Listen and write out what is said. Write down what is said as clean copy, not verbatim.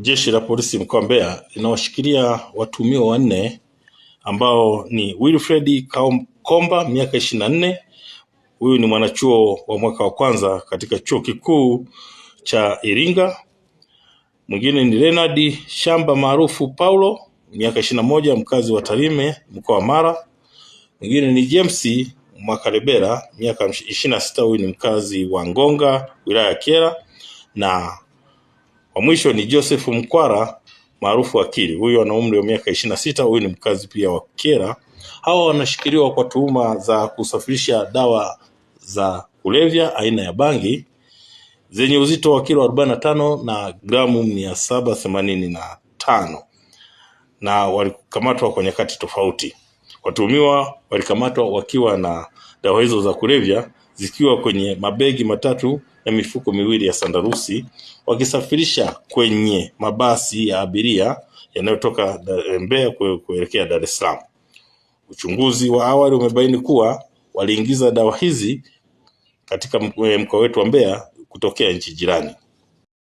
Jeshi la polisi mkoa wa Mbeya linawashikilia watuhumiwa wanne ambao ni Wilfred Komba miaka 24. Huyu ni mwanachuo wa mwaka wa kwanza katika chuo kikuu cha Iringa. Mwingine ni Leonard Shamba maarufu Paulo miaka 21, mkazi wa Tarime mkoa wa Mara. Mwingine ni James Mwakarebera miaka 26, huyu ni mkazi wa Ngonga wilaya ya Kyela. Na wa mwisho ni Joseph Mkwara maarufu Akili, huyu ana umri wa miaka 26, huyu ni mkazi pia wa Kyela. Hawa wanashikiliwa kwa tuhuma za kusafirisha dawa za kulevya aina ya bangi zenye uzito wa kilo 45 na gramu 785, na walikamatwa kwa nyakati tofauti. Watuhumiwa walikamatwa wakiwa na dawa hizo za kulevya zikiwa kwenye mabegi matatu na mifuko miwili ya sandarusi, wakisafirisha kwenye mabasi ya abiria yanayotoka Mbeya kuelekea Dar es Salaam. Uchunguzi wa awali umebaini kuwa waliingiza dawa hizi katika mkoa wetu wa Mbeya kutokea nchi jirani.